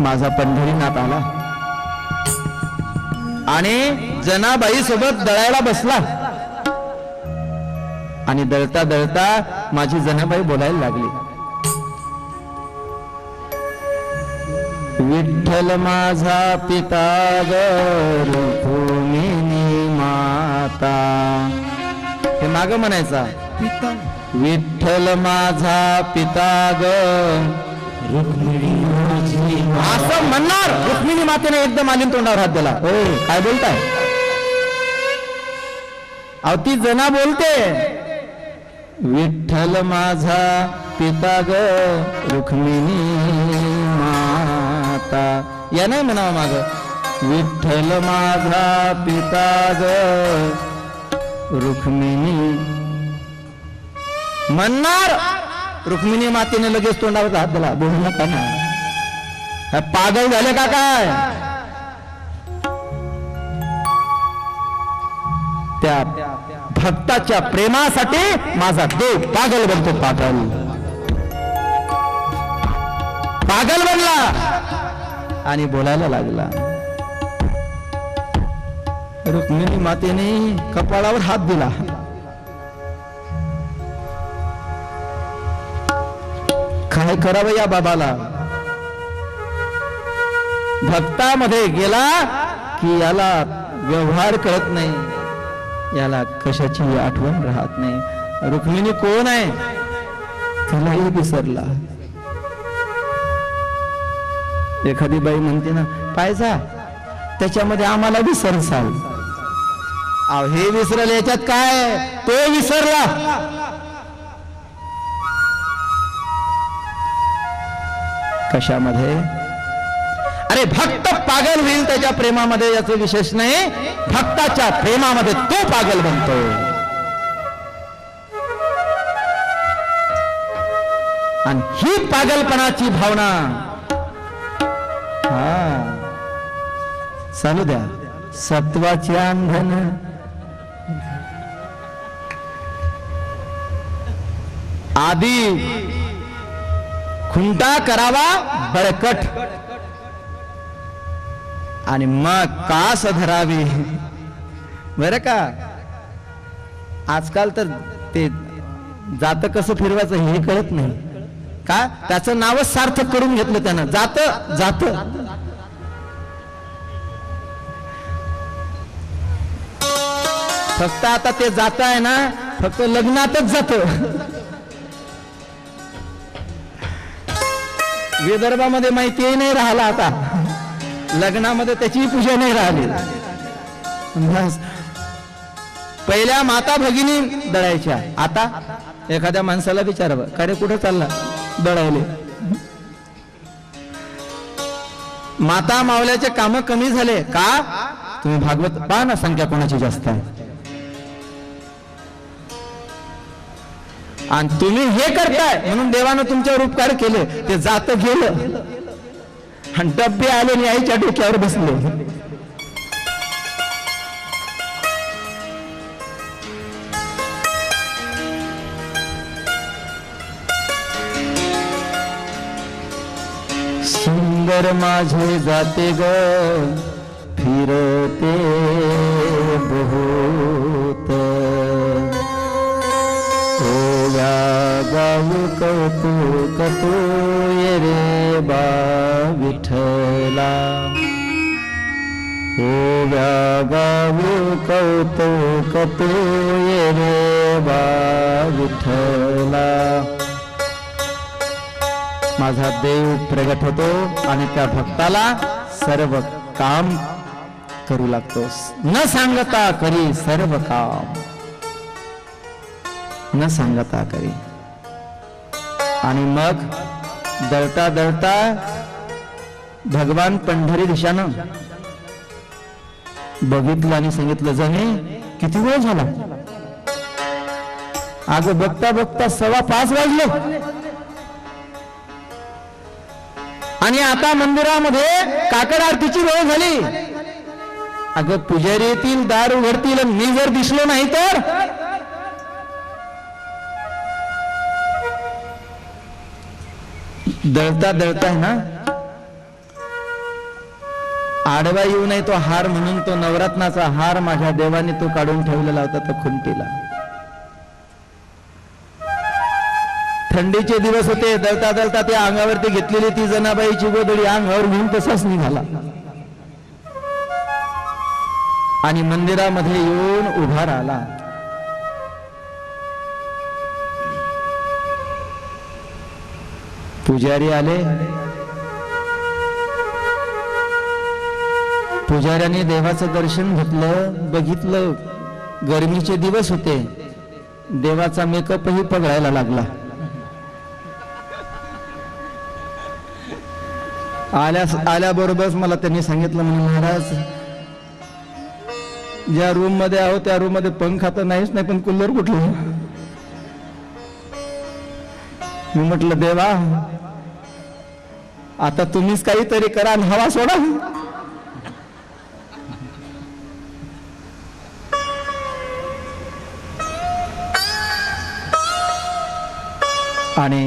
माझा पंढरीनाथ आला आणि जनाबाई सोबत दळायला बसला आणि दळता दळता माझी जनाबाई बोलायला लागली, विठ्ठल माझा पिता ग रुक्मिणी माता. हे माग म्हणायचा, पिता विठ्ठल माझा पिता ग रुक्मिणी माझी. असं म्हणणार रुक्मिणी मातेने एकदम आली तोंडावर हात दिला. हो काय बोलताय? अहो ती जना बोलते, विठ्ठल माझा पिता ग रुक्मिणी माता. या नाही म्हणावं माग, विठ्ठल माझा पिता ग रुक्मिणी म्हणणार. रुक्मिणी मातेने लगेच तोंडावर हात दिला, बोलू नका ना, पागल झाले का काय? त्या भक्ताच्या प्रेमासाठी माझा देव पागल बनतो. पागल पागल बनला आणि बोलायला लागला. रुक्मिणी मातेने कपाळावर हात दिला. काय करावं या बाबाला? भक्तामध्ये गेला की याला व्यवहार कळत नाही, याला कशाची आठवण राहत नाही. रुक्मिणी कोण आहे तिलाही विसरला. एखादी बाई म्हणते ना, पाहिजा त्याच्यामध्ये आम्हाला विसरसाल. अहो हे विसरल, याच्यात काय? तो विसरला. कशामध्ये? अरे भक्त पागल होईल त्याच्या प्रेमामध्ये, याचं विशेष नाही. भक्ताच्या प्रेमामध्ये तो पागल बनतो. आणि ही पागलपणाची भावना चालू द्या. सत्वाचे अंधन आधी खुंटा करावा बळकट आणि मग कास धरावी. बरं का? आजकाल तर ते जात कसं फिरवायचं हे कळत नाही का? त्याचं नावच सार्थक करून घेतलं त्यानं, जात जात. फक्त आता ते जात आहे ना, फक्त लग्नातच जात. विदर्भामध्ये माहितीही नाही राहिला आता, लग्नामध्ये त्याची पूजा नाही राहिली. पहिल्या माता भगिनी दळायच्या, आता एखाद्या माणसाला विचारावं, का रे कुठं चालला? दळायले. माता मावल्याचे काम कमी झाले का? तुम्ही भागवत पहा ना, संख्या कोणाची जास्त आहे. आणि तुम्ही हे करताय म्हणून देवानं तुमच्यावर उपकार केले. ते जात गेलं आणि डब्बे आले आणि आईच्या डोक्यावर बसले. सुंदर माझे जाते ग फिरते बहुत, गाऊ कौतुक तू ये रे बा विठ्ठला. ओव्या गाऊ कौतुक तू ये रे बा विठ्ठला. माझा देव प्रगट होतो आणि त्या भक्ताला सर्व काम करू लागतोस. न सांगता करी सर्व काम, न सांगता करी. आणि मग दळता दळता भगवान पंढरी दिशानं बघितलं आणि सांगितलं, जणे किती वेळ झाला? अगं बघता बघता 5:15 वाजले आणि आता मंदिरामध्ये काकड आरतीची वेळ झाली. अगं पुजारी येतील, दार उघडतील, मी जर दिसलो नाही तर? दळता दळता ना आडवा येऊ नये तो हार म्हणून तो नवरत्नाचा हार माझ्या देवाने तो काढून ठेवलेला होता तो खुंटीला. थंडीचे दिवस होते, दळता दळता त्या अंगावरती घेतलेली ती जनाबाईची गोधडी अंगावर घेऊन तसाच निघाला आणि मंदिरामध्ये येऊन उभा राहिला. पुजारी आले. पुजाऱ्याने देवाचं दर्शन घेतलं, बघितलं. गरमीचे दिवस होते, देवाचा मेकअपही पगळायला लागला. आल्याबरोबरच मला त्यांनी सांगितलं, म्हणे महाराज ज्या रूम मध्ये आहोत त्या रूम मध्ये पंखा तर नाहीच नाही, पण कूलर कुठलं. मी म्हटलं देवा आता तुम्हीच काहीतरी करा आणि हवा सोडा. आणि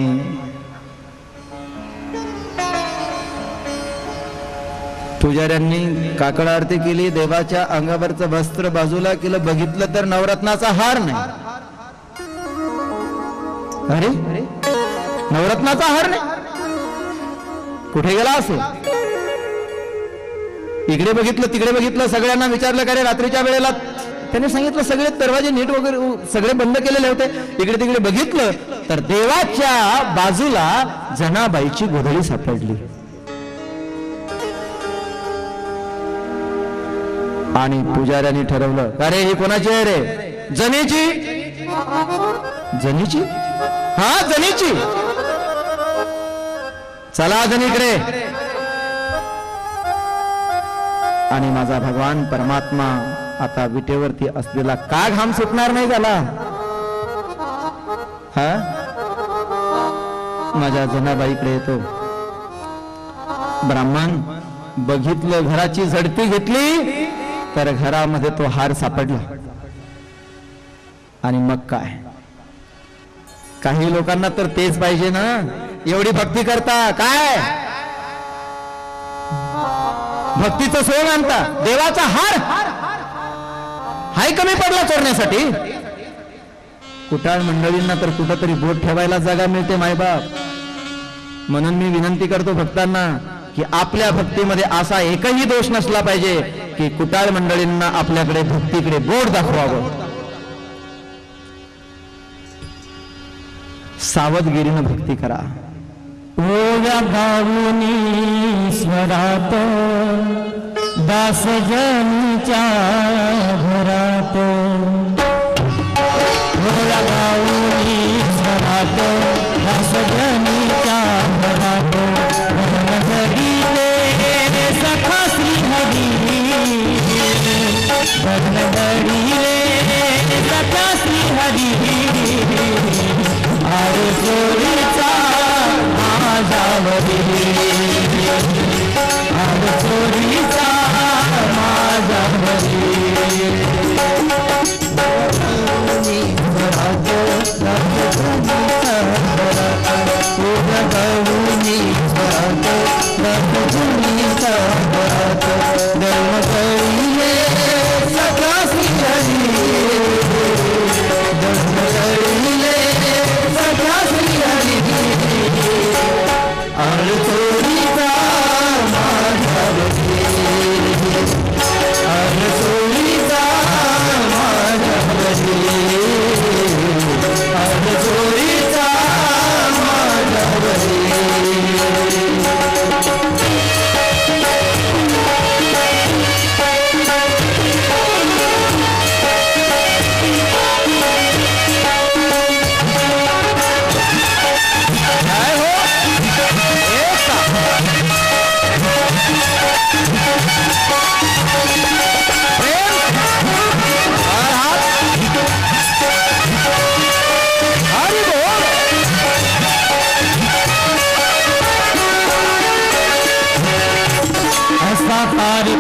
पुजाऱ्यांनी काकड आरती केली. देवाच्या अंगावरचं वस्त्र बाजूला केलं, बघितलं तर नवरत्नाचा हार नाही. अरे नवरत्नाचा हार नाही, कुठे गेला असेल. इकडे बघितलं तिकडे बघितलं, सगळ्यांना विचारलं का रे रात्रीच्या वेळेला. त्याने सांगितलं सगळे दरवाजे नीट वगैरे सगळे बंद केलेले होते. इकडे तिकडे बघितलं तर देवाच्या बाजूला जनाबाईची गोधडी सापडली. आणि पुजाऱ्यांनी ठरवलं, अरे ही कोणाची आहे रे. जनीची. जनीची? हा जनीची. चला जनीकडे. आणि माझा भगवान परमात्मा आता विटेवरती असलेला का घाम सुटणार नाही झाला. हा माझ्या जनाबाईकडे येतो. ब्राह्मण बघितलं, घराची झडती घेतली तर घरामध्ये तो हार सापडला. आणि मग काय, काही लोकांना तर तेच पाहिजे ना. एवढी भक्ती करता काय, भक्तीचं सोंग आणता, देवाचा हार हाय कमी पडला चोरण्यासाठी. कुटाळ मंडळींना तर कुठंतरी बोट ठेवायला जागा मिळते मायबाप. म्हणून मी विनंती करतो भक्तांना की आपल्या भक्तीमध्ये असा एकही दोष नसला पाहिजे की कुटाळ मंडळींना आपल्याकडे भक्तीकडे बोट दाखवावं. सावधगिरीनं भक्ती करा. ओव्या गाऊनी स्वरात दास जनीच्या घरात. ओव्या गाऊनी स्वरात दास जनीच्या घरात. भजनगडीले सखा श्री हरी. भजनगडीले सखा श्री हरी. आरे चोरीचा माझ्यावरी. आरे चोरीचा माझ्यावरी.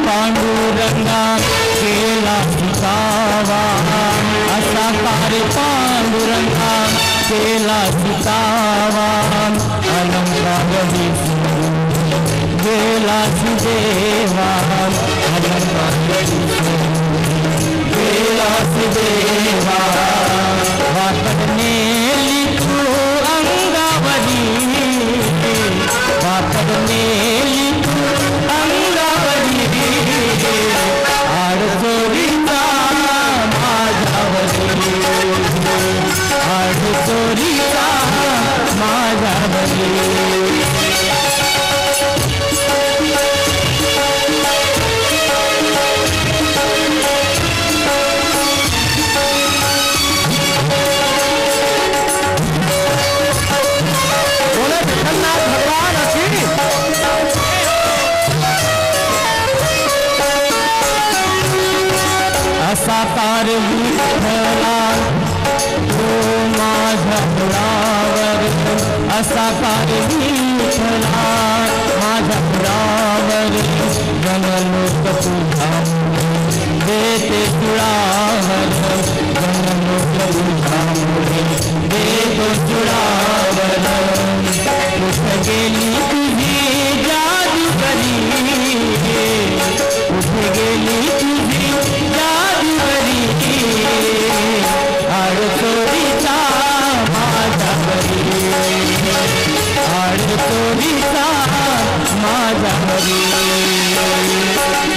पांडुरंगा केला सुतावा. असा कार्य पांडुरंगा केला सुतावा. अलंकार गेला सुदेवा. अलंकाराची गेलास देवा वाकडनेली तू अंगावरी वाकडनेली तू अंगावरी आडचोरीचा माझ्यावरी आडचोरीचा माझ्यावरी असा कार विठ्ठला तो माझ्या मुळावर असा कार विठ्ठला माझ्या मुळावर जनलोक तुझा देते तुळावर जनलोक तुझा देतो तुळावर कुठं गेली तुझी जादूगरी कुठे गेली तुझी जादूगरी आडचोरीचा माझ्यावरी आडचोरीचा माझ्यावरी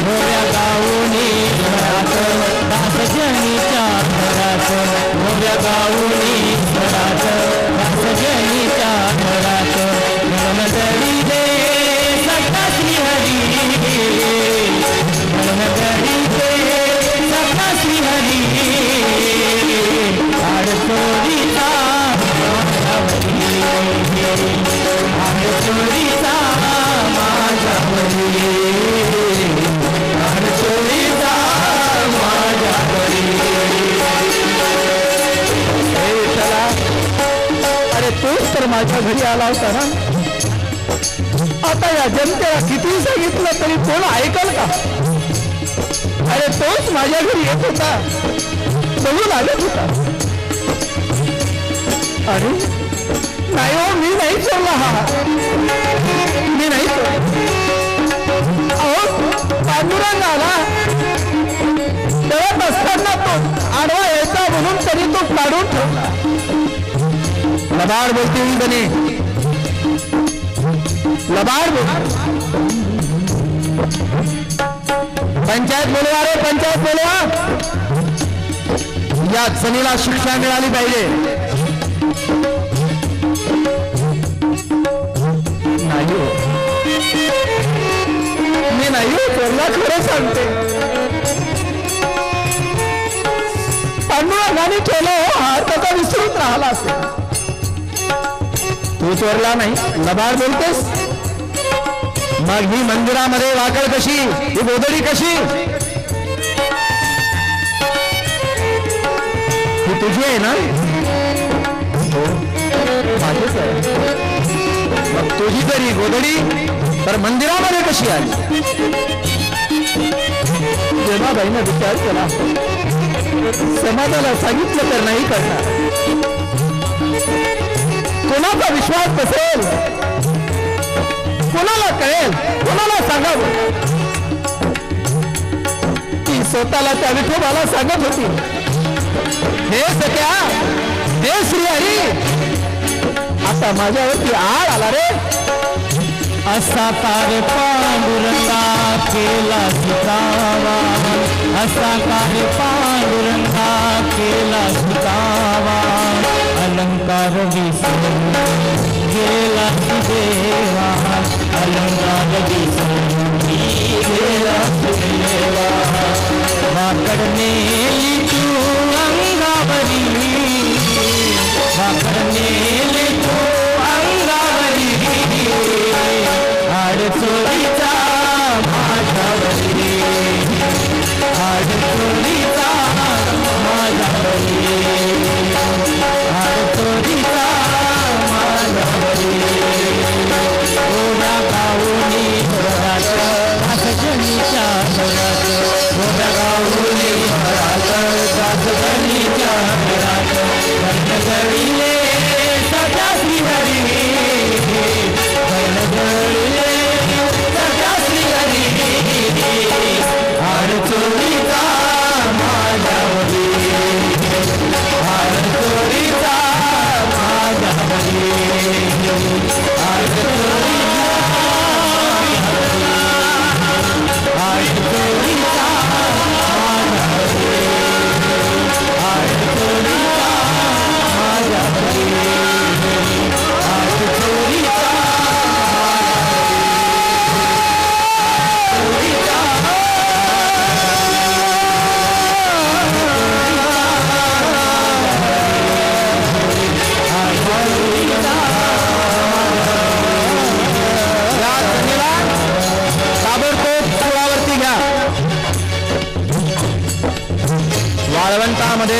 भोऱ्या गाऊनी घरात दासजनीच्या घरात भोऱ्या गाऊनी घरात दासजनीच्या घरात मनदरी दे सटा श्रीहरी मनदरी दे सटा श्रीहरी आडचोरीचा माझ्यावरी आडचोरीचा माझ्यावरी आडचोरीचा माझ्यावरी चला अरे तूच तर माझ्या घरी आला होता ना आता या जनतेला किती सांगितलं तरी कोण ऐकल का अरे तोच माझ्या घरी येत होता बघू लागत होता अरे नाही हो मी नाही चोरला हा मी नाही चोरला अहो पांडुरंग आला तळत असताना तो आडवा यायचा म्हणून तरी तो काढून ठेवला लबाड बोलतील बने लबाड बोल पंचायत बोलवा रे पंचायत बोलवा या सनीला शिक्षा मिळाली पाहिजे नाही हो मी नाही हो चोरला खरं सांगते पांडुरंगाने केलं हा त्याचा विसरून राहिला असेल तू चोरला नाही लबाड बोलतेस मग ही मंदिरामध्ये वाकड कशी ही गोधडी कशी ही तुझी आहे ना हो माझीच आहे मग तुझी जरी गोधडी तर मंदिरामध्ये कशी आली जेव्हाबाईनं विचार केला समाजाला सांगितलं तर नाही करणार कोणाचा विश्वास बसेल कोणाला कळेल कोणाला सांगावं ती स्वतःला त्या विठोबाला सांगत होती हे सख्या हे श्रीहरी आता माझ्यावरती आळ आला रे असा कार पांडुरंगा केला सुतावा असा कार पांडुरंगा केला सुतावा अलंकार विसरून गेला देवा अलंकार विसरून गेला देवा वाकडनेली तू अंगावरी वाकडनेली तू अंगावरी आडचोरीचा माझ्यावरी आडचोरीचा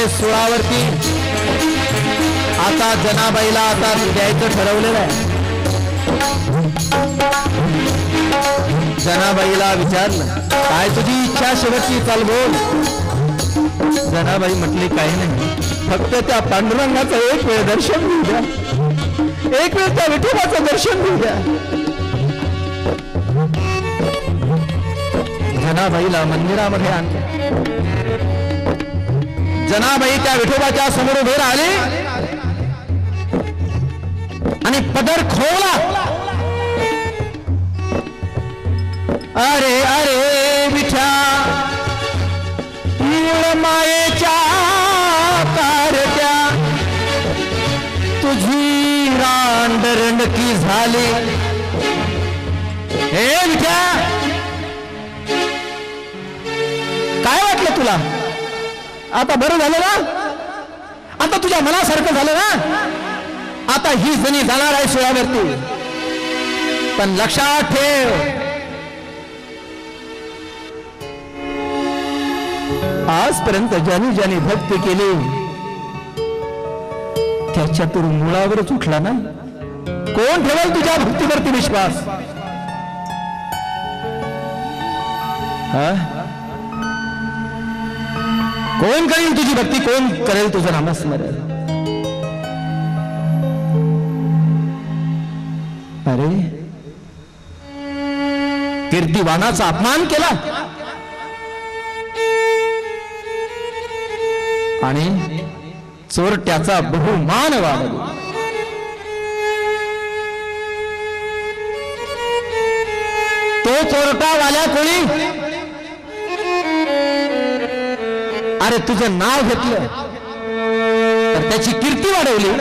आहे सुळावरती. आता जनाबाईला आता द्यायचं ठरवलेलं आहे. जनाबाईला विचारलं, काय तुझी इच्छा शेवटची, चाल बोल. जनाबाई म्हटली, काही नाही, फक्त त्या पांडुरंगाचं एक वेळ दर्शन घेऊ द्या, एक वेळ त्या विठोबाचं दर्शन घेऊ द्या. जनाबाईला मंदिरामध्ये आणलं. जनाबाई त्या विठोबाच्या समोर उभे राहिले आणि पदर खोवला. अरे अरे विठा, मायेच्या कारत्या, तुझी रांडरंडकी झाली. हे विठा, काय वाटलं तुला? आता बरं झालं ना? आता तुझ्या मनासारखं झालं ना? आता ही जणी जाणार आहे सुळावरती. पण लक्षात ठेव, आजपर्यंत ज्याने ज्याने भक्ती केली त्याच्यातून मुळावरच उठला ना. कोण ठेवल तुझ्या भक्तीवरती विश्वास? कोण करेल तुझी भक्ती? कोण करेल तुझं नामस्मरण? अरे, कीर्तिवानाचा अपमान केला आणि चोरट्याचा बहुमान वाढवला. तो चोरटा वाल्या कोणी? अरे, तुझं नाव घेतलं तर त्याची कीर्ती वाढवली.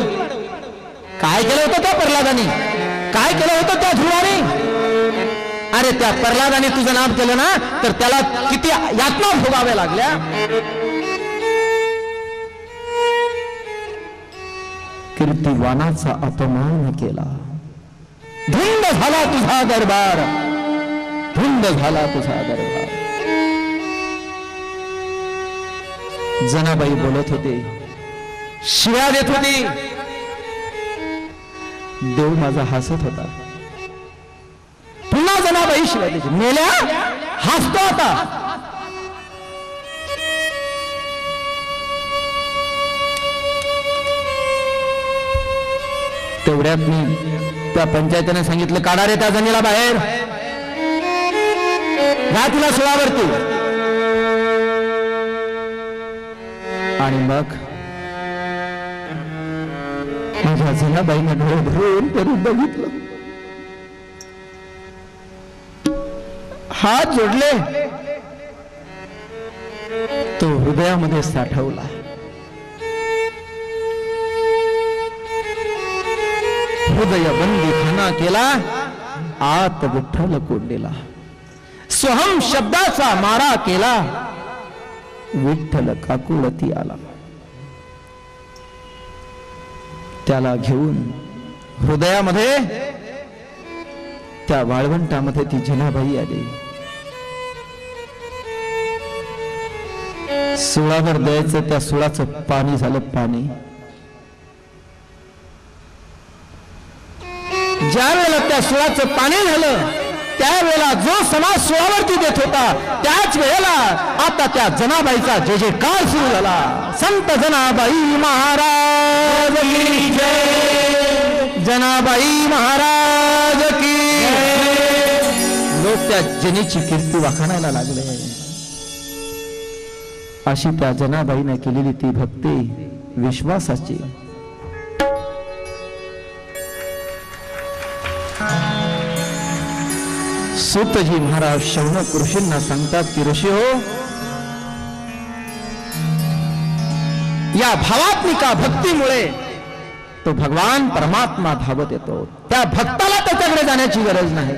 काय केलं होतं त्या प्रल्हादाने? काय केलं होतं त्या ध्रुवाने? अरे, त्या प्रल्हादाने तुझं नाव केलं ना, तर त्याला किती यातना भोगाव्या लागल्या. कीर्तिवानाचा अपमान केला. धुंद झाला तुझा दरबार, धुंद झाला तुझा दरबार. जनाबाई बोलत होते, शिव्या देत होती. देव माझा हसत होता. पुन्हा जनाबाई शिव्या देते. मेल्या, हसतो आता. तेवढ्यात मी त्या पंचायतीने सांगितलं, काढा रे त्या जणीला बाहेर, घ्या तिला सुळावरती. आणि मग माझ्या जनाबाईने डोळे भरून करून बघितलं, हात जोडले, तो हृदयामध्ये साठवला. हृदय बंदी खाना केला, आत विठ्ठल कोंडलेला. सोहम शब्दाचा मारा केला, विठ्ठल काकुळती आला. त्याला घेऊन हृदयामध्ये त्या वाळवंटामध्ये ती जनाबाई आली. सुळावर द्यायचं, त्या सुळाचं पाणी झालं पाणी. ज्या वेळेला त्या सुळाचं पाणी झालं, त्यावेळेला जो समाज सुळावरती देत होता, त्याच वेळेला आता त्या जनाबाईचा जे जे काळ सुरू झाला. संत जनाबाई महाराज की जय, जनाबाई महाराज की जय. लोक त्या जनीची कीर्ती वाखाणायला लागले. अशी त्या जनाबाईने केलेली ती भक्ती विश्वासाची. सूतजी महाराज शौनक ऋषींना सांगतात की, ऋषी हो, या भावात्मिका भक्तीमुळे तो भगवान परमात्मा धावत येतो. त्या भक्ताला त्याच्याकडे जाण्याची गरज नाही,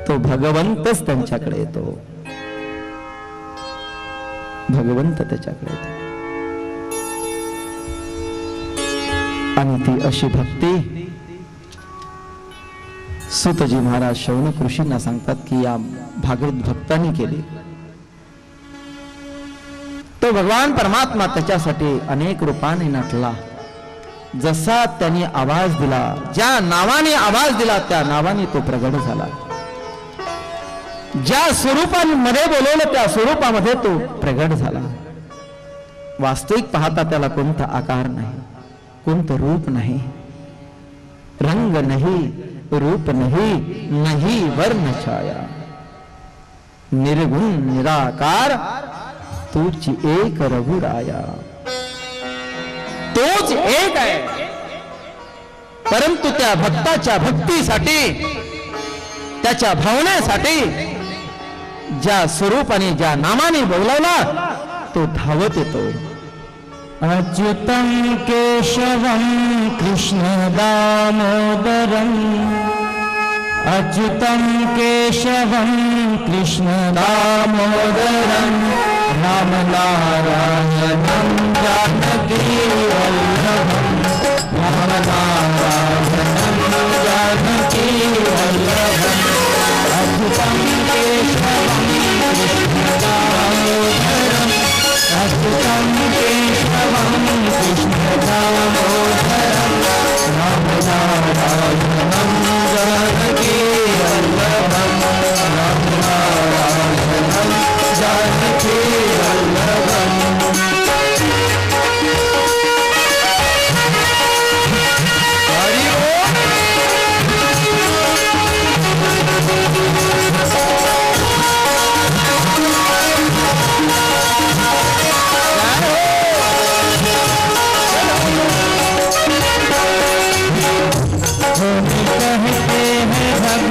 तो भगवंतच त्यांच्याकडे येतो. भगवंत त्याच्याकडे येतो. आणि ती अशी भक्ती सूतजी महाराज शौनक ऋषींना सांगतात की या भागवत भक्तांनी केली. तो भगवान परमात्मा त्याच्यासाठी अनेक रूपाने नटला. जसा त्यांनी आवाज दिला, ज्या नावाने आवाज दिला त्या नावाने तो प्रगट झाला. ज्या स्वरूपामध्ये बोलवलं त्या स्वरूपामध्ये तो प्रगट झाला. वास्तविक पाहता त्याला कोणता आकार नाही, कोणतं रूप नाही, रंग नाही, रूप नाही, नाही वर्ण छाया. निर्गुण निराकार तूच एक रघुराया. तोच एक आहे, परंतु त्या भक्ताच्या भक्तीसाठी, त्याच्या भावनेसाठी ज्या स्वरूपाने ज्या नामाने बोलावला तो धावत येतो. अच्युतं केशवं कृष्ण दामोदरम् अच्युतं केशवं कृष्ण दामोदरम् राम नारायणं जानकी वल्लभम् राम नारायणं जानकी वल्लभम् अच्युतं केशवं कृष्ण दामोदरम् अच्युतं केशवं कृष्ण दामोदरम् राम नारायणं जानकी वल्लभम् राम नारायणं जानकी वल्लभम्.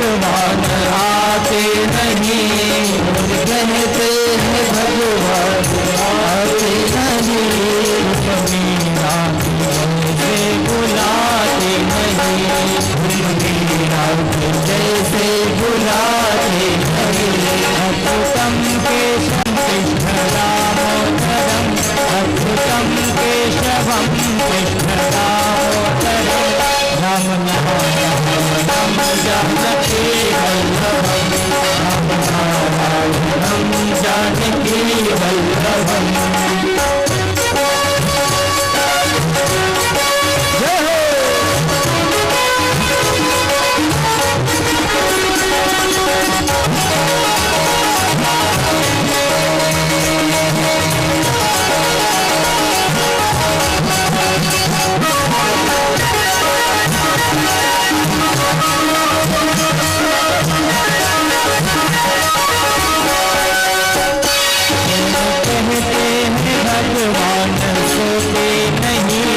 भगवान आते नहीं, कहते हैं भगवान आते नहीं, मीरा से बुलाते नहीं, मीरा जैसे बुलाते नहीं. अच्युतं केशवं कृष्ण दामोदरम् अच्युतं केशवं कृष्ण दामोदरम् राम नारायणं जानकी वल्लभम् राम नारायणं जानकी वल्लभम्. जय हो. भगवान सोते नहीं,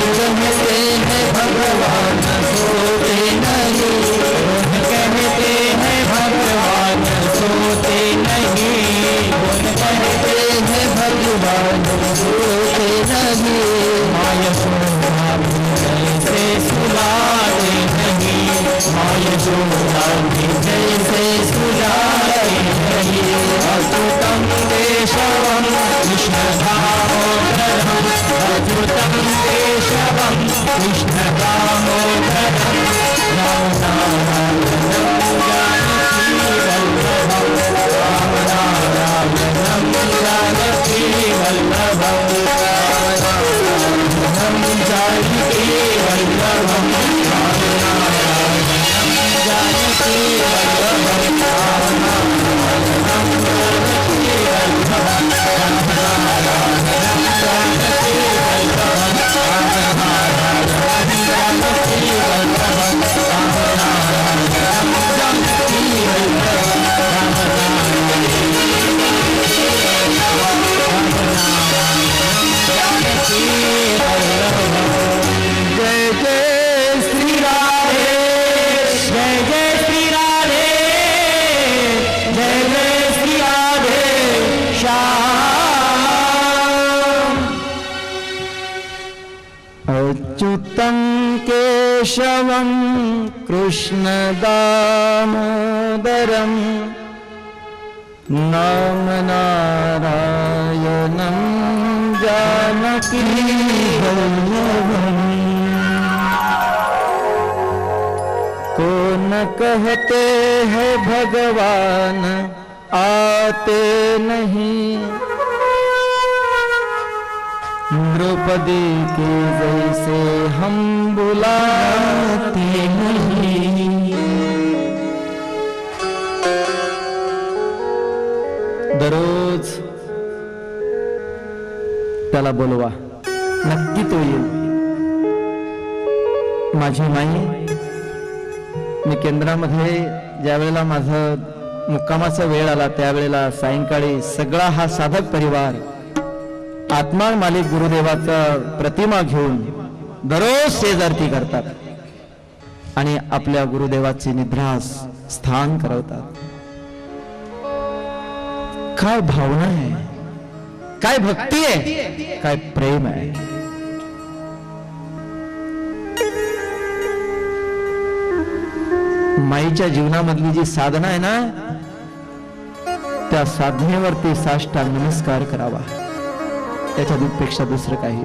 कहते हैं भगवान सोते नहीं, कहते हैं भगवान सोते नहीं, कहते हैं भगवान सोते नहीं. माय सोना जैसे सुलाते नहीं, माय सोना जैसे सुलाते नहीं. अच्युतं केशवं कृष्ण दामोदरम् अच्युतं केशवं कृष्ण दामोदरम् राम नारायणं जानकी वल्लभम् राम नारायणं जानकी वल्लभम् राम नारायणं जानकी वल्लभम् राम नारायणं जानकी वल्लभम् राम नारायणं जानकी वल्लभम् राम नारायणं जानकी वल्लभम् राम नारायणं जानकी वल्लभम् राम नारायणं जानकी वल्लभम् राम जानकी वल्लभम्. जय जय श्री राधे, जय जय श्री राधे, जय जय श्री राधे श्याम. अच्युतं केशवं कृष्ण दामोदरम् नाम नारायणं जानकी वल्लभम्. कौन कहते हैं भगवान आते नहीं, द्रौपदी के जैसे हम बुलाते नहीं। दररोज त्याला बोलवा, नक्की तो येईल. माझी माई, मी केंद्रामध्ये ज्या वेळेला माझं मुक्कामाचा वेळ आला त्यावेळेला सायंकाळी सगळा हा साधक परिवार आत्मा मालिक गुरुदेवाचा प्रतिमा घेऊन दररोज शेजारती करतात आणि आपल्या गुरुदेवाचे निद्रास स्थान करवतात. काय भावना आहे, काय भक्ती आहे, काय प्रेम आहे. माईच्या जीवनामधली जी साधना आहे ना, त्या साधनेवरती साष्टांग नमस्कार करावा, त्याच्या पेक्षा दुसरं काही.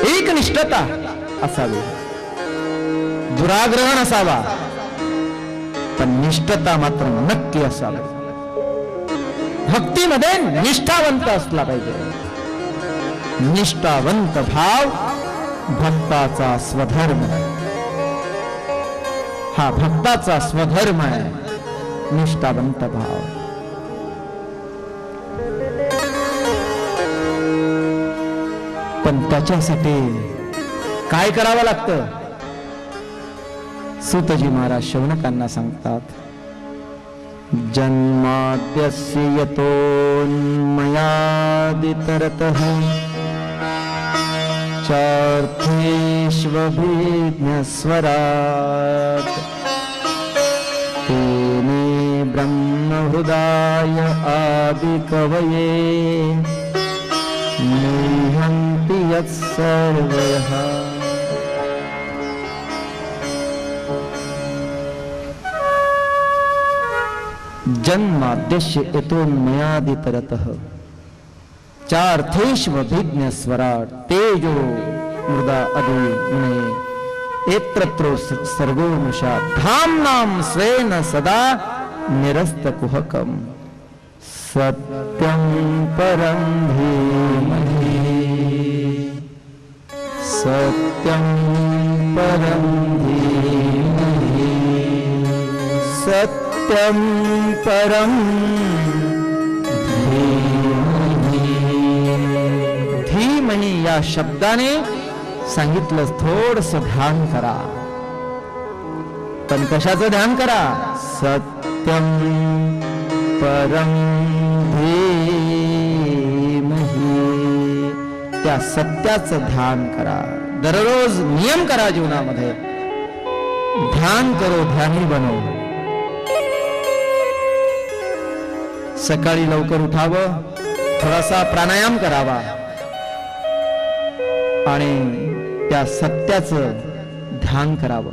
एक निष्ठता असावी, दुराग्रह नसावा, पण निष्ठता मात्र नक्की असावी. भक्तीमध्ये निष्ठावंत असला पाहिजे. निष्ठावंत भाव भक्ताचा स्वधर्म. हा भक्ताचा स्वधर्म आहे, निष्ठावंत भाव. पण त्याच्यासाठी काय करावं लागतं? सूतजी महाराज शौनकांना सांगतात, जन्माद्यस्य यतोन्मयादितरतः चार्थेष्वभिज्ञस्वरात् तेने ब्रह्महृदाय आदिकवये मुह्यन्ति यत्सर्वयः. जन्माद्यस्य यतोन्मयादितरतः चार्थेष्वभिज्ञ स्वराट तेजो मृदा अदि मुने एत्रत्रो सर्गो मुषा धाम्नां स्वेन सदा निरस्तकुहकम् सत्यं परं धीमहि सत्यं परं धीमहि सत्यं परं धीमहि. या शब्दाने सांगितलं थोडस ध्यान करा. पण कशाचं ध्यान करा? सत्यं परं धीमहि. त्या सत्याचं ध्यान करा. दररोज नियम करा जीवनामध्ये. ध्यान करो, ध्यानी बनो. सकाळी लवकर उठावं, थोडासा प्राणायाम करावा आणि त्या सत्याचं ध्यान करावं.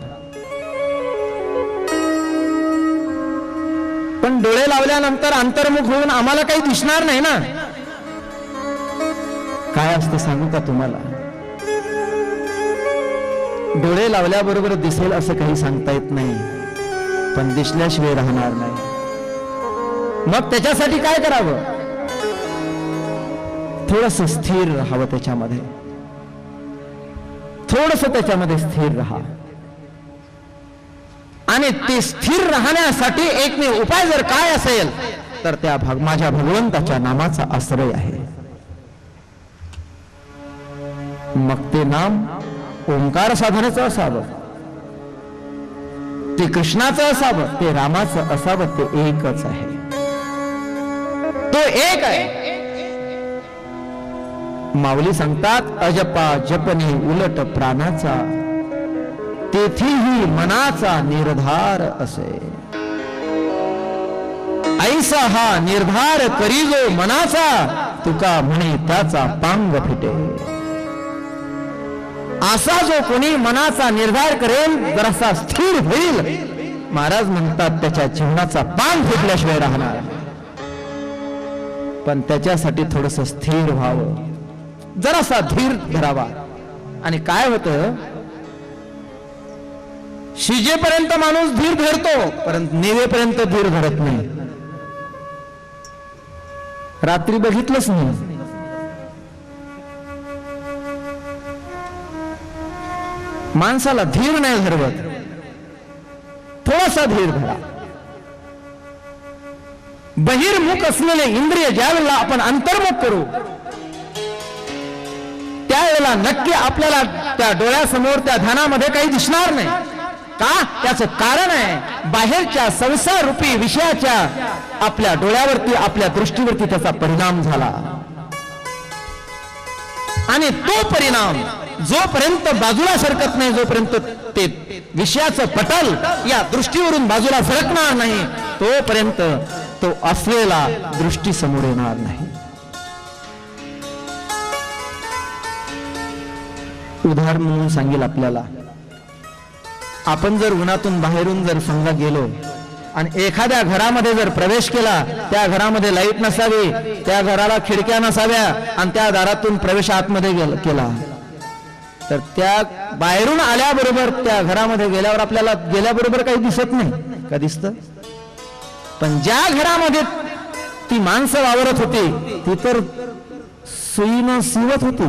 पण डोळे लावल्यानंतर अंतर्मुख होऊन आम्हाला काही दिसणार नाही ना. काय असतं सांगू का तुम्हाला? डोळे लावल्याबरोबर दिसेल असं काही सांगता येत नाही, पण दिसल्याशिवाय राहणार नाही. मग त्याच्यासाठी काय करावं? थोडस स्थिर राहावं त्याच्यामध्ये. थोडस त्याच्यामध्ये स्थिर राहा. आणि ते स्थिर राहण्यासाठी एकमेव उपाय जर काय असेल तर त्या माझ्या भगवंताच्या नामाचा आश्रय आहे. मग ते नाम ओंकार साधनेचं असावं, ते कृष्णाचं असावं, ते रामाचं असावं. ते एकच आहे, तो एक आहे. माऊली सांगतात, अजपा जपणे उलट प्राणाचा तेथेही मनाचा निर्धार असे. ऐसा हा निर्धार करी जो मनाचा तुका म्हणे त्याचा पांग फिटे. असा जो कोणी मनाचा निर्धार करेल, जरासा स्थिर होईल, महाराज म्हणतात त्याच्या जीवनाचा पांग फुटल्याशिवाय राहणार. पण त्याच्यासाठी थोडस स्थिर व्हावं, जरासा धीर धरावा. आणि काय होतं, शिजेपर्यंत माणूस धीर धरतो, परंतु निवेपर्यंत धीर धरत नाही. रात्री बघितलंच नाही. माणसाला धीर नाही धरवत. थोडासा धीर धरा. बहिर्मुख असलेले इंद्रिय ज्यावेळेला आपण अंतर्मुख करू त्यावेळेला नक्की आपल्याला त्या डोळ्यासमोर त्या ध्यानामध्ये काही दिसणार नाही. का? त्याचं कारण आहे बाहेरच्या संसार रूपी विषयाच्या आपल्या डोळ्यावरती आपल्या दृष्टीवरती त्याचा परिणाम झाला. आणि तो परिणाम जोपर्यंत बाजूला सरकत नाही, जोपर्यंत ते विषयाचं पटल या दृष्टीवरून बाजूला सरकणार नाही, तोपर्यंत तो असलेला दृष्टी समोर येणार नाही. उदाहरण म्हणून सांगेल आपल्याला, आपण जर उन्हातून बाहेरून जर समजा गेलो आणि एखाद्या घरामध्ये जर प्रवेश केला, त्या घरामध्ये लाईट नसावी, त्या घराला खिडक्या नसाव्या आणि त्या दारातून प्रवेश आतमध्ये केला, तर त्या बाहेरून आल्याबरोबर त्या घरामध्ये गेल्यावर आपल्याला गेल्याबरोबर काही दिसत नाही का? दिसतं. पण ज्या घरामध्ये ती माणसं वावरत होती ती तर सुईनं शिवत होती,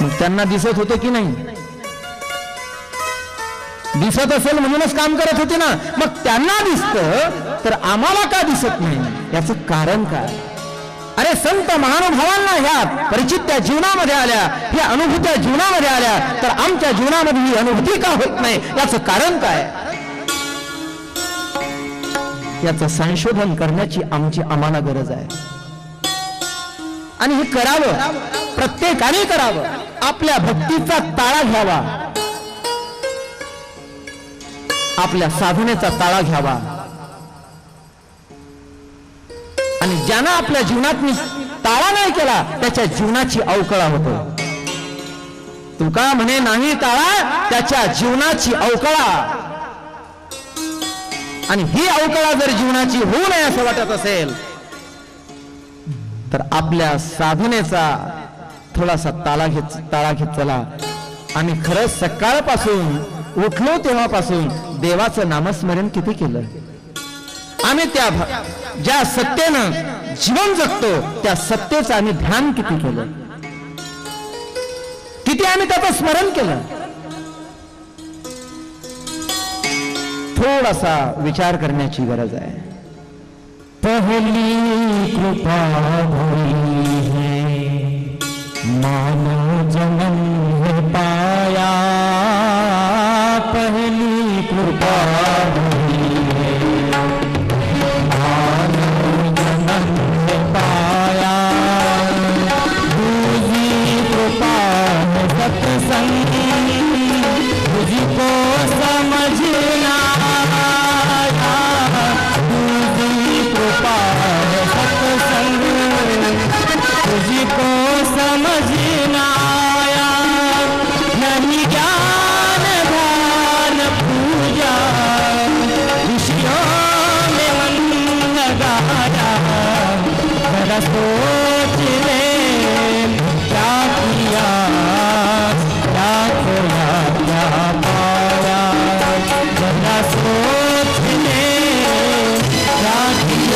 मग त्यांना दिसत होतं की नाही? दिसत असेल म्हणूनच काम करत होते ना. मग त्यांना दिसतं तर आम्हाला का दिसत नाही? याचं कारण काय? अरे संत महानुभावांना ह्या परिचित्या जीवनामध्ये आल्या, ह्या अनुभूत्या जीवनामध्ये आल्या, तर आमच्या जीवनामध्ये ही अनुभूती का होत नाही? याचं कारण काय? याचं संशोधन करण्याची आम्हाला गरज आहे. आणि हे करावं, प्रत्येकाने करावं. आपल्या भक्तीचा ताळा घ्यावा, आपल्या साधनेचा ताळा घ्यावा. आणि ज्यानं आपल्या जीवनात ताळा नाही केला त्याच्या जीवनाची अवकळा होतो. तुका म्हणे नाही ताळा त्याच्या जीवनाची अवकळा. आणि ही अवकळा जर जीवनाची होऊ नये असं वाटत असेल तर आपल्या साधनेचा थोडासा ताळा घेत चला. आणि खरंच सकाळपासून उठलो तेव्हापासून देवाचं नामस्मरण किती केलं? आम्ही त्या ज्या सत्तेनं जीवन जगतो त्या सत्तेचं आम्ही ध्यान किती केलं? किती आम्ही त्याचं स्मरण केलं? थोडासा विचार करण्याची गरज आहे. पहली कृपा हुई है मानव जन्म है पाया. पहली कृपा हुई है मानव जन्म है पाया. दूसरी कृपा है सत्संग तुझको समझना. तुझको समझना आया नहीं ज्ञान ध्यान पूजा ऋषियों में मन लगाया. जरा सोच ले क्या किया क्या खोया क्या पाया. जरा सोच ले क्या किया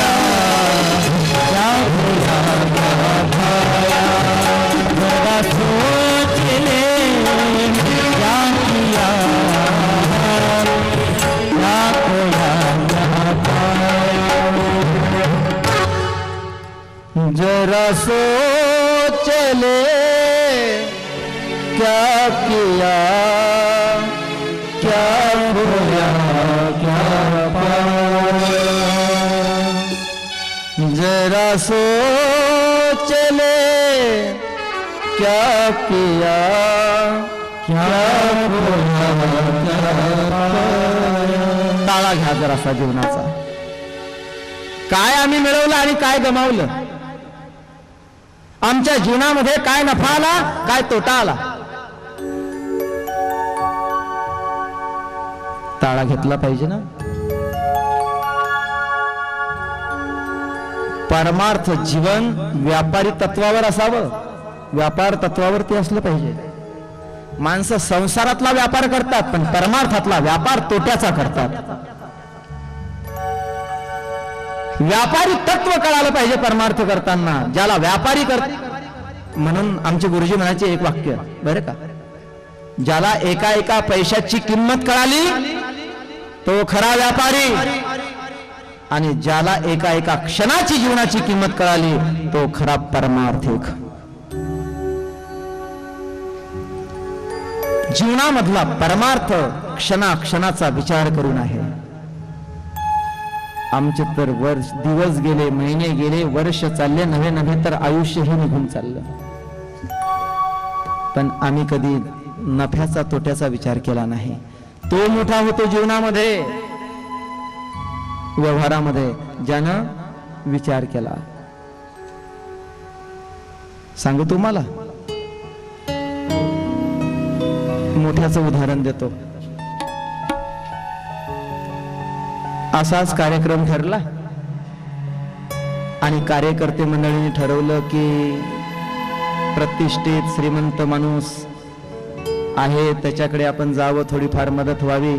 क्या खोया क्या पाया. जरा सोच ले क्या किया क्या खोया क्या पाया. जरा सोच ले क्या किया क्या खोया क्या पाया. जरा सोच ले क्या किया क्या खोया क्या पाया. ताळा घ्या जरासा जीवनाचा. काय आम्ही मिळवलं आणि काय गमावलं? आमच्या जीवनामध्ये काय नफा आला काय तोटा आला? ताळा घेतला पाहिजे ना. परमार्थ जीवन व्यापारी तत्वावर असावं, व्यापार तत्वावरती असलं पाहिजे. माणसं संसारातला व्यापार करतात पण परमार्थातला व्यापार तोट्याचा करतात. व्यापारी तत्व कळालं पाहिजे परमार्थ करताना. ज्याला व्यापारी म्हणून आमचे गुरुजी म्हणायचे एक वाक्य बरं का, ज्याला एका एका पैशाची किंमत कळाली तो खरा व्यापारी, आणि ज्याला एका एका क्षणाची जीवनाची किंमत कळाली तो खरा परमार्थिक. जीवनामधला परमार्थ क्षणाक्षणाचा विचार करून आहे. आमचे तर दिवस गेले, महिने गेले, वर्ष चालले, नव्हे नव्हे तर आयुष्यही निघून चाललं, पण आम्ही कधी नफ्याचा तोट्याचा विचार केला नाही. तो मोठा होतो जीवनामध्ये, व्यवहारामध्ये ज्यानं विचार केला. सांगू तुम्हाला मोठ्याचं उदाहरण देतो. असाच कार्यक्रम ठरला आणि कार्यकर्ते मंडळीने ठरवलं की प्रतिष्ठित श्रीमंत माणूस आहे, त्याच्याकडे आपण जावं, थोडीफार मदत व्हावी,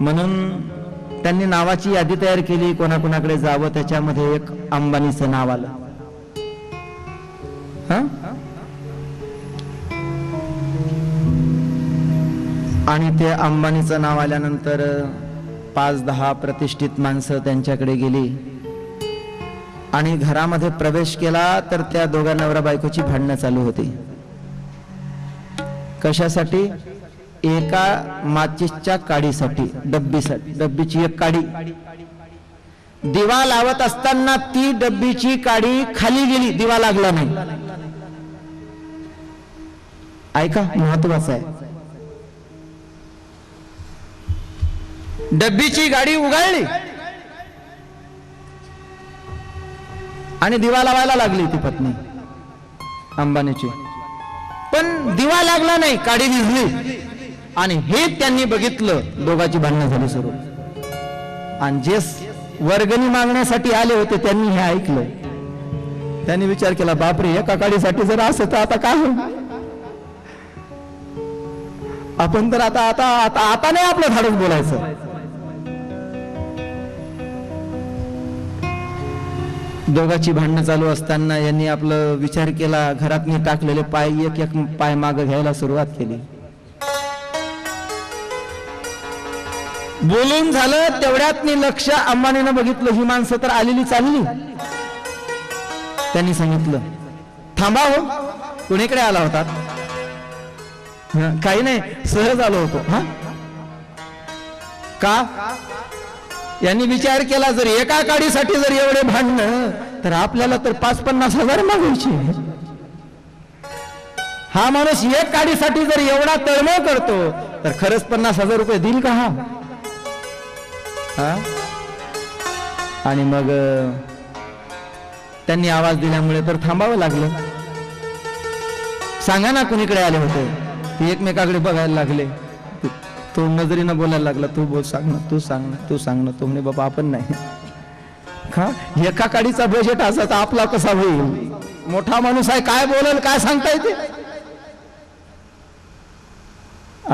म्हणून त्यांनी नावाची यादी तयार केली. कोणाकोणाकडे जावं, त्याच्यामध्ये एक अंबानीचं नाव आलं. आणि ते अंबानीचं नाव आल्यानंतर 5-10 प्रतिष्ठित माणसं त्यांच्याकडे गेली आणि घरामध्ये प्रवेश केला तर त्या दोघा नवरा बायकोची भांडणं चालू होती. कशासाठी? एका माचीसच्या काडीसाठी, डब्बीची एक काडी. दिवा लावत असताना ती डब्बीची काडी खाली गेली, दिवा लागला नाही. ऐका, महत्वाचं आहे. डब्बीची गाडी उघडली आणि दिवा लावायला लागली ती पत्नी अंबानीची, पण दिवा लागला नाही, काडी विझली. आणि हे त्यांनी बघितलं, दोघांची भांडणं झाली सुरू. आणि जे वर्गणी मागण्यासाठी आले होते त्यांनी हे ऐकलं. त्यांनी विचार केला, बापरे, एका काडीसाठी जर असं तर आता काय होईल? आपण तर आता आता आता आता नाही आपलं धाडस बोलायचं. दोघांची भांडणं चालू असताना यांनी आपलं विचार केला, घरात मी टाकलेले पाय एक एक पाय मागे घ्यायला सुरुवात केली. बोलून झालं तेवढ्यात मी लक्ष अंबानीनं बघितलं, ही माणसं तर आलेली चालली. त्यांनी सांगितलं, थांबा हो, कुणीकडे आला होता? काही नाही, सहज आलो होतो. हा का? यांनी विचार केला, जर एका काडीसाठी जर एवढे भांडणं, तर आपल्याला तर 5-50 हजार मागायचे. हा माणूस एक काडीसाठी जर एवढा तळमळ करतो तर खरंच 50 हजार रुपये देईल का हा? आणि मग त्यांनी आवाज दिल्यामुळे तर थांबावं लागलं. सांगा ना कुणीकडे आले होते? ते एकमेकाकडे बघायला लागले. तो नजरेनं बोलायला लागला, तू बोल, सांग ना, तू सांग ना, तू सांग ना. तो म्हणे, बाबा आपण नाही. का? एका काडीचा बजेट असा तर आपला कसा होईल? मोठा माणूस आहे, काय बोलेल, काय सांगता येते?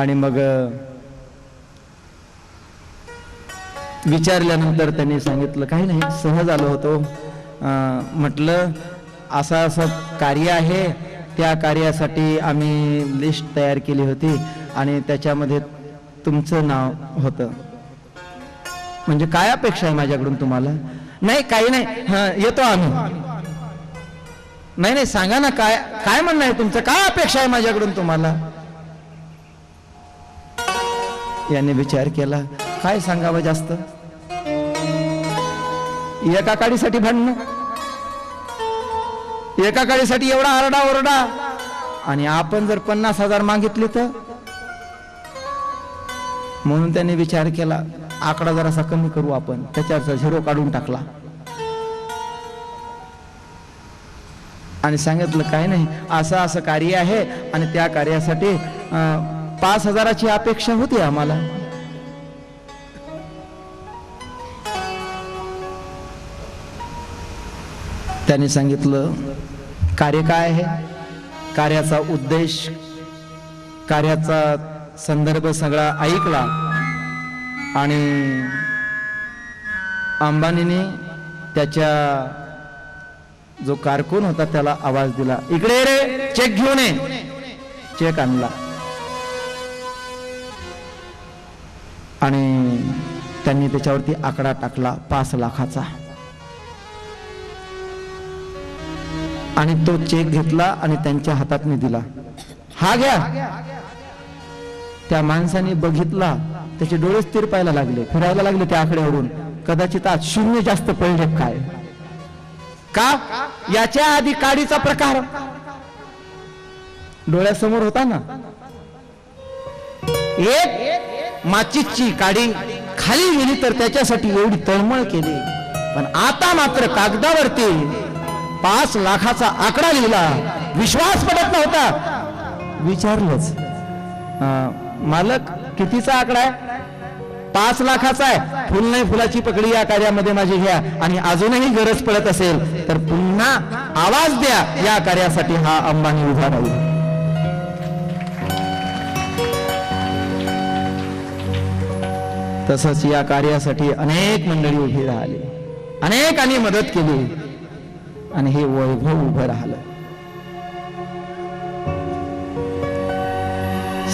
आणि मग विचारल्यानंतर त्यांनी सांगितलं, काही नाही, सहज आलो होतो. म्हटलं असं असं कार्य आहे, त्या कार्यासाठी आम्ही लिस्ट तयार केली होती आणि त्याच्यामध्ये तुमचं नाव होतं. म्हणजे काय अपेक्षा आहे माझ्याकडून तुम्हाला? नाही, काही नाही, येतो आम्ही. नाही नाही, सांगा ना, काय काय म्हणणं आहे तुमचं, काय अपेक्षा आहे माझ्याकडून तुम्हाला? यांनी विचार केला, काय सांगावं जास्त? एका काडीसाठी भांडणं, एका काडीसाठी एवढा आरडा ओरडा, आणि आपण जर 50 हजार मागितले तर? म्हणून त्यांनी विचार केला, आकडा जरासा कमी करू आपण. त्याच्यावरचा 0 काढून टाकला आणि सांगितलं, काय नाही, असं असं कार्य आहे आणि त्या कार्यासाठी 5 हजाराची अपेक्षा होती आम्हाला. त्यांनी सांगितलं, कार्य काय आहे, कार्याचा उद्देश, कार्याचा संदर्भ सगळा ऐकला आणि अंबानीने त्याच्या जो कारकून होता त्याला आवाज दिला, इकडे रे, चेक घेऊन ये. चेक आणला आणि त्यांनी त्याच्यावरती आकडा टाकला 5 लाखाचा आणि तो चेक घेतला आणि त्यांच्या हातात मी दिला. हा घ्या. त्या माणसाने बघितला, त्याचे डोळे स्थिर पाहायला लागले, फिरायला लागले त्या आकड्यावरून. कदाचित आज 0 जास्त पडले काय, का याच्या आधी काडीचा प्रकार डोळ्यासमोर होता ना. एक माचीची काडी खाली गेली तर त्याच्यासाठी एवढी तळमळ केली, पण आता मात्र कागदावरती 5 लाखाचा आकडा लिहिला. विश्वास पडत नव्हता. विचारलंच, मालक कितीचा आकडा आहे? 5 लाखाचा आहे. फुल नाही फुलाची पकडी या कार्यामध्ये माझी घ्या, आणि अजूनही गरज पडत असेल तर पुन्हा आवाज द्या. या कार्यासाठी हा अंबानी उभा राहील. तसंच या कार्यासाठी अनेक मंडळी उभी राहिली, अनेकांनी मदत केली आणि हे वैभव उभं राहिलं.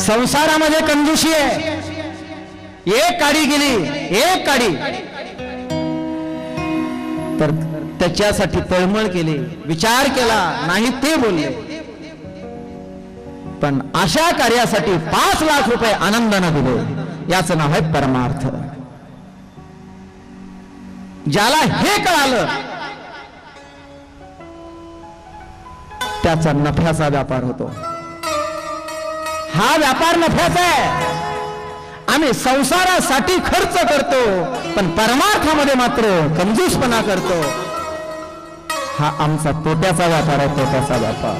संसारामध्ये कंजूशी आहे. एक काडी गेली, एक काडी, तर त्याच्यासाठी तळमळ केली, विचार केला, नाही ते बोलले. पण अशा कार्यासाठी 5 लाख रुपये आनंदाने दिले. याचं नाव आहे परमार्थ. ज्याला हे कळालं त्याचा नफ्याचा व्यापार होतो. हा व्यापार नफ्याचा आहे. आम्ही संसारासाठी खर्च करतो, पण परमार्थामध्ये मात्र कंजूसपणा करतो. हा आमचा तोट्याचा व्यापार आहे, तोट्याचा व्यापार.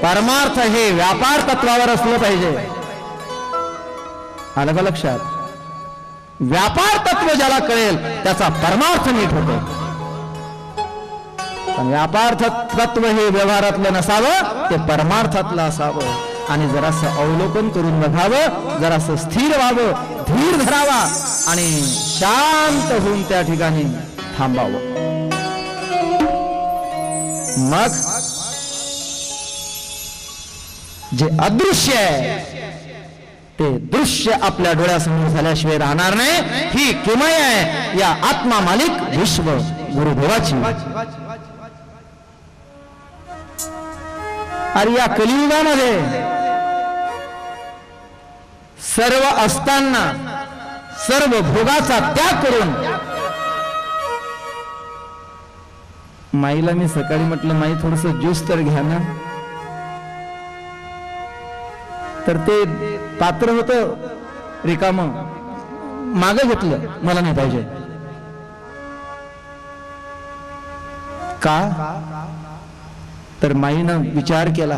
परमार्थ हे व्यापार तत्वावर असलं पाहिजे. आलं का लक्षात? व्यापार तत्व ज्याला कळेल त्याचा परमार्थ नीट होतो. पण व्यापार तत्व हे व्यवहारातलं नसावं, ते परमार्थातलं असावं. आणि जरासं अवलोकन करून बघावं, जरासं स्थिर व्हावं, धीर धरावा आणि शांत होऊन त्या ठिकाणी थांबावं. मग जे अदृश्य आहे ते दृश्य आपल्या डोळ्यासमोर झाल्याशिवाय राहणार नाही. ही किमया आहे या आत्मा मालिक विश्व गुरुदेवाची. अरे या कलियुगामध्ये सर्व असताना सर्व भोगाचा त्याग करून, माईला मी सकाळी म्हटलं, माई थोडस ज्यूस तर घ्या ना. तर ते पात्र होतं रिकाम, मागं घेतलं, मला नाही पाहिजे. का? तर माईनं विचार केला,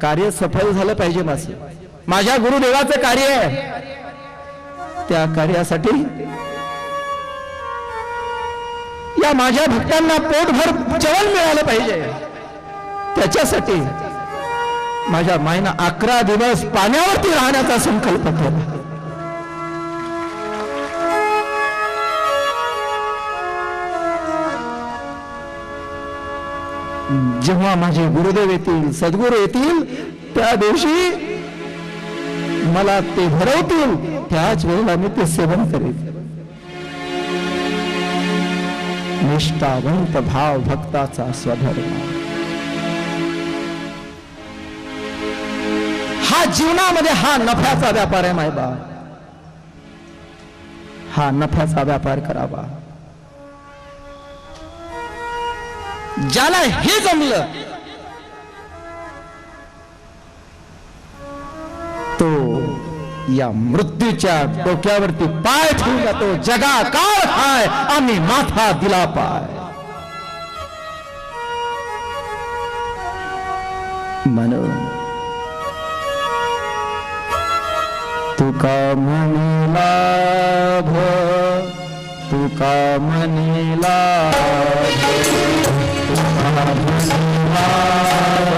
कार्य सफल झालं पाहिजे. माझ्या गुरुदेवाचं कार्य आहे, त्या कार्यासाठी या माझ्या भक्तांना पोटभर जेवण मिळालं पाहिजे. त्याच्यासाठी माझ्या माईनं 11 दिवस पाण्यावरती राहण्याचा संकल्प केला. जेव्हा माझे गुरुदेव येतील, सद्गुरू येतील, त्या दिवशी मला ते भरवतील, त्याच वेळेला मी ते सेवन करेन. निष्ठावंत भाव भक्ताचा स्वधर्म. हा जीवनामध्ये हा नफ्याचा व्यापार आहे मायबा. हा नफ्याचा व्यापार करावा. ज्याला हे जमलं तो या मृत्यूच्या डोक्यावरती पाय ठेवून जातो. जगा काळ हाय, आम्ही माथा दिला पाय. म्हणून तुका म्हणे लाभ, तुका म्हणे लाभ, तुका म्हणे लाभ,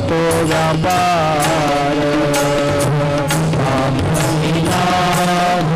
तो व्यापार, तुका म्हणे लाभ,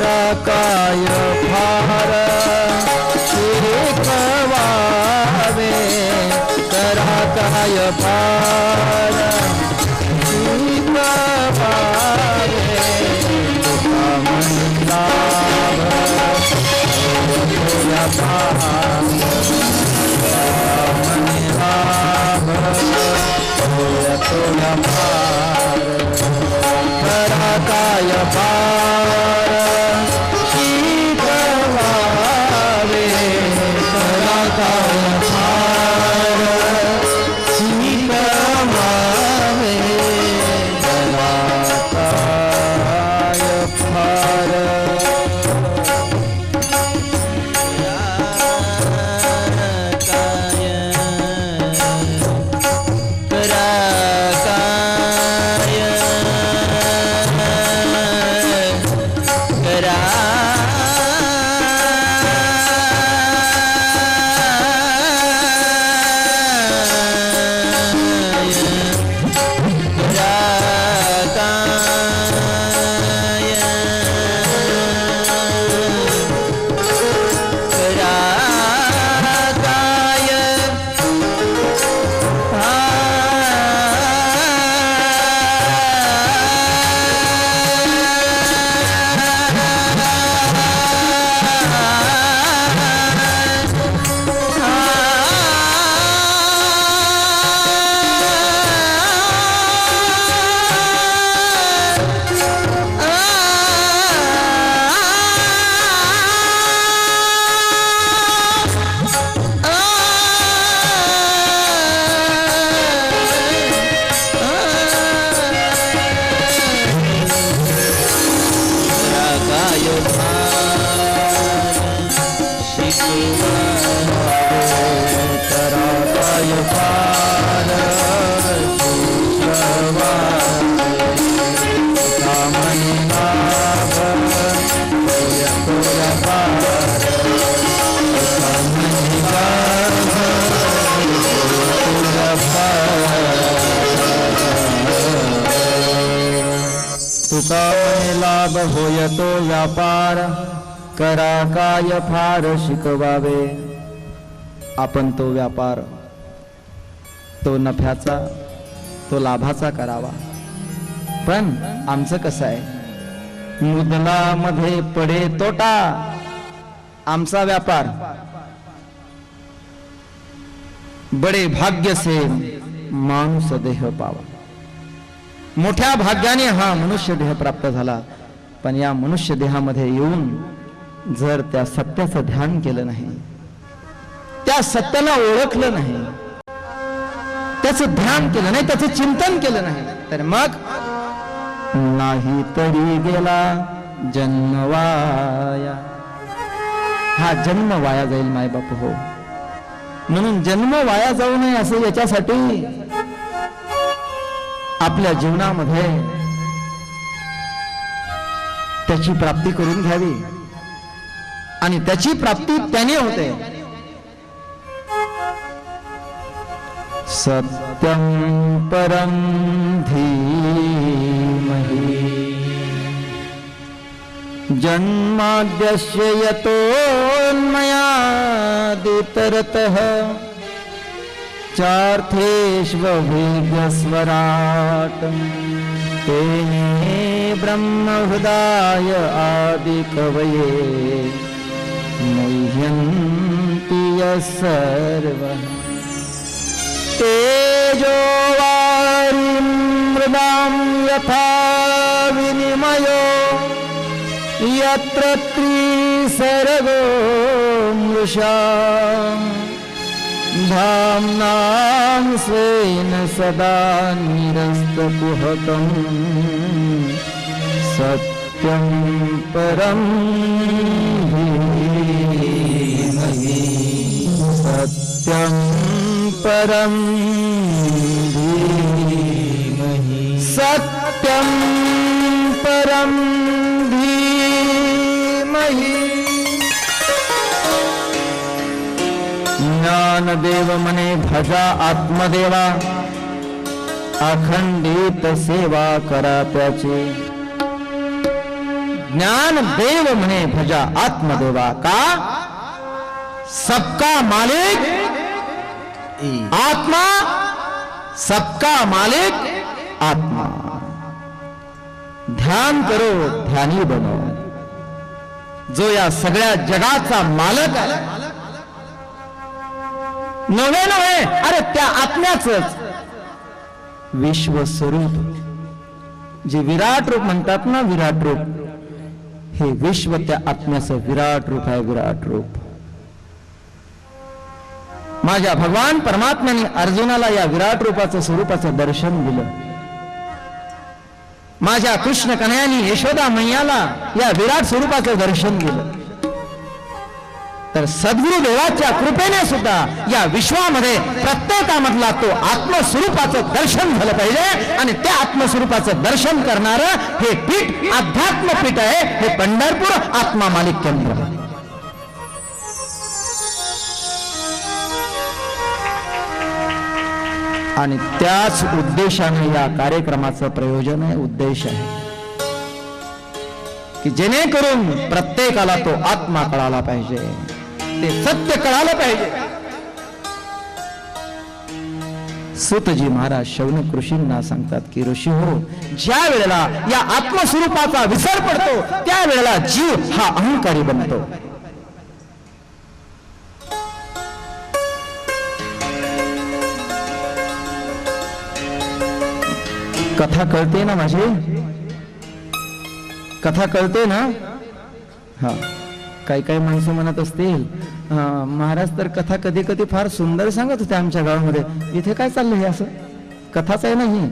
करा काय फार शिकवावे, करा काय फार शिकवावे, तुका म्हणला करा काय पार शिकवावे, करा काय पार शिकवावे, करा काय पार तुका म्हणे लाभ होय तो व्यापार, करा काय फार शिकवावे. आपण तो व्यापार, तो नफ्याचा, तो लाभाचा करावा. पण आमचं कसं आहे, मुदला मध्ये पडे तोटा. आमचा व्यापार बडे भाग्य से माणूस देह पावा. मोठ्या भाग्याने हा मनुष्य देह प्राप्त झाला, पण या मनुष्य देहामध्ये येऊन जर त्या सत्याचं ध्यान केलं नाही, त्या सत्याला ओळखलं नाही, त्याचं ध्यान केलं नाही, त्याचं चिंतन केलं नाही, तर मग नाही तरी गेला जन्म वाया. हा जन्म वाया जाईल माय बाप हो. म्हणून जन्म वाया जाऊ नये असं याच्यासाठी आपल्या जीवनामध्ये त्याची प्राप्ती करून घ्यावी. आणि त्याची प्राप्ती त्याने होते. सत्यं परं धीमहि जन्माद्यस्य यतोऽन्वयादितरतः चार्थेष्वभिज्ञस्वराट् तेने ब्रह्महृदाय आदिकवये मुह्यन्ति यः सर्वः. तेजो वारिं मृदां यथा विनिमयो यत्र त्रिसर्गो मृषा धाम्नां स्वेन सदा निरस्तकुहकं सत्यं परं धीमहि. सत्यं परं धीमहि. सत्यं परं धीमहि. ज्ञानदेव मने भजा आत्मदेवा, अखंडित सेवा करा त्याची. ज्ञान देव म्हणे भजा आत्मदेवा का सबका मालिक आत्मा, सबका मालिक आत्मा। ध्यान करो ध्यानी बनो, जो या सगळ्या जगाचा मालक आहे नव्हे नव्हे, अरे त्या आत्म्याचंच विश्व स्वरूप जे विराट रूप म्हणतात ना, विराट रूप, हे विश्व त्या आत्म्याचं विराट रूप आहे, विराट रूप। माझ्या भगवान परमात्म्याने अर्जुनाला या विराट रूपाचं स्वरूपाचं दर्शन दिलं। माझ्या कृष्ण कन्हैयाने यशोदा मैयाला या विराट स्वरूपाचं दर्शन दिलं। तर सद्गुरु देवाच्या कृपेने सुद्धा या विश्वामध्ये प्रत्येकामधला तो आत्मस्वरूपाचं दर्शन झालं पाहिजे। आणि त्या आत्मस्वरूपाचं दर्शन करणारं हे पीठ अध्यात्म पीठ आहे, हे पंढरपूर आत्मा मालिक केंद्र। आणि त्याच उद्देशाने या कार्यक्रमाचं प्रयोजन आहे, उद्देश आहे की जेणेकरून प्रत्येकाला तो आत्मा कळाला पाहिजे, ते सत्य कळालं पाहिजे। सुतजी महाराज शौनक ऋषींना सांगतात की ऋषी हो, ज्या वेळेला या आत्मस्वरूपाचा विसर पडतो त्या वेळेला जीव हा अहंकारी बनतो। कथा कळते ना माझी, कथा कळते ना? हा, काही काही माणसं म्हणत असतील महाराज तर कथा कधी कधी फार सुंदर सांगत होते आमच्या गावामध्ये, इथे काय चाललं हे असं? कथाच आहे ना ही।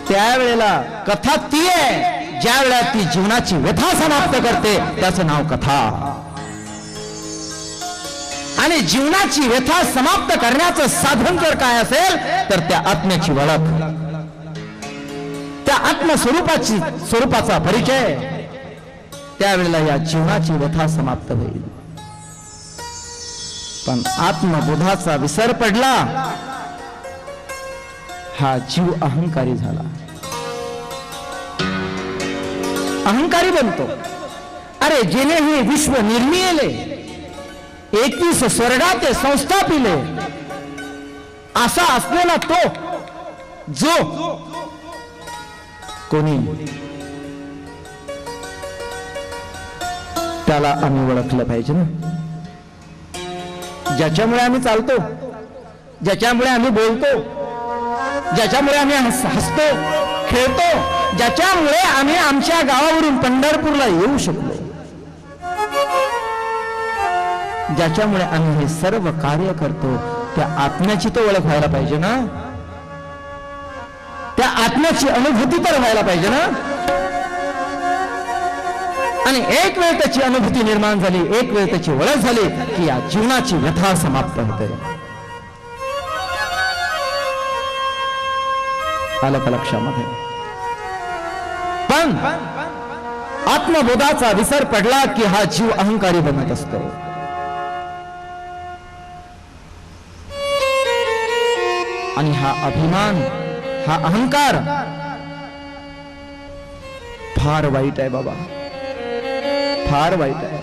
त्यावेळेला कथा ती आहे ज्या वेळेला ती जीवनाची व्यथा समाप्त करते, त्याचं नाव कथा। आणि जीवनाची व्यथा समाप्त करण्याचं साधन जर काय असेल तर त्या आत्म्याची ओळख, त्या आत्मस्वरूपाची स्वरूपाचा परिचय, त्यावेळेला या जीवनाची व्यथा समाप्त होईल। पण आत्मबोधाचा विसर पडला, हा जीव अहंकारी झाला, अहंकारी बनतो। अरे जेणे हे विश्व निर्मिले, 31 स्वर्गाते संस्थापिले, असा असलेला तो जो कोणी, त्याला आम्ही ओळखलं पाहिजे ना। ज्याच्यामुळे आम्ही चालतो, ज्याच्यामुळे आम्ही बोलतो, ज्याच्यामुळे आम्ही हसतो खेळतो, ज्याच्यामुळे आम्ही आमच्या गावावरून पंढरपूरला येऊ शकलो, ज्याच्यामुळे आम्ही हे सर्व कार्य करतो, त्या आत्म्याची तो ओळख व्हायला पाहिजे ना, त्या आत्म्याची अनुभूती तर व्हायला पाहिजे ना। आणि एक वेळ त्याची अनुभूती निर्माण झाली, एक वेळ त्याची ओळख झाली की या जीवनाची व्यथा समाप्त होते। आलं का लक्षामध्ये? पण आत्मबोधाचा विसर पडला की हा जीव अहंकारी बनत असतो। आणि हा अभिमान, हा अहंकार फार वाईट आहे बाबा, फार वाईट आहे।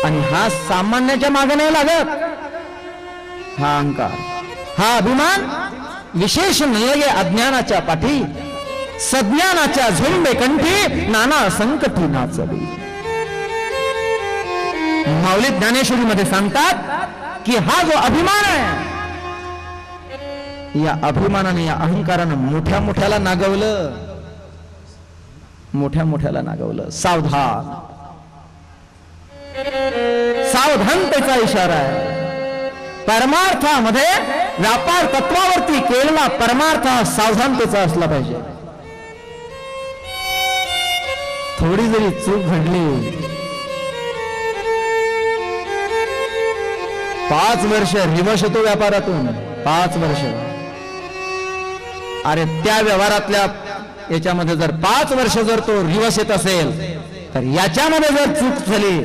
आणि हा सामान्याच्या मागे नाही लागत, हा अहंकार, हा अभिमान विशेष नये अज्ञानाच्या पाठी, सज्ञानाच्या झुंबे कंठी नाना संकटी नाचवी। माऊली ज्ञानेश्वरी मध्ये सांगतात की हा जो अभिमान आहे, या अभिमानाने, या अहंकारानं मोठ्या मोठ्याला नागवलं, मोठ्या मोठ्याला नागवलं। सावधान, सावधानतेचा इशारा आहे। परमार्थामध्ये, व्यापार तत्वावरती केलेला परमार्थ सावधानतेचा असला पाहिजे। थोडी जरी चूक घडली, 5 वर्ष रिवर्स होतो व्यापारातून, 5 वर्ष। अरे त्या व्यवहारातल्या याच्यामध्ये जर 5 वर्ष जर तो रिवर्स येत असेल तर याच्यामध्ये जर चूक झाली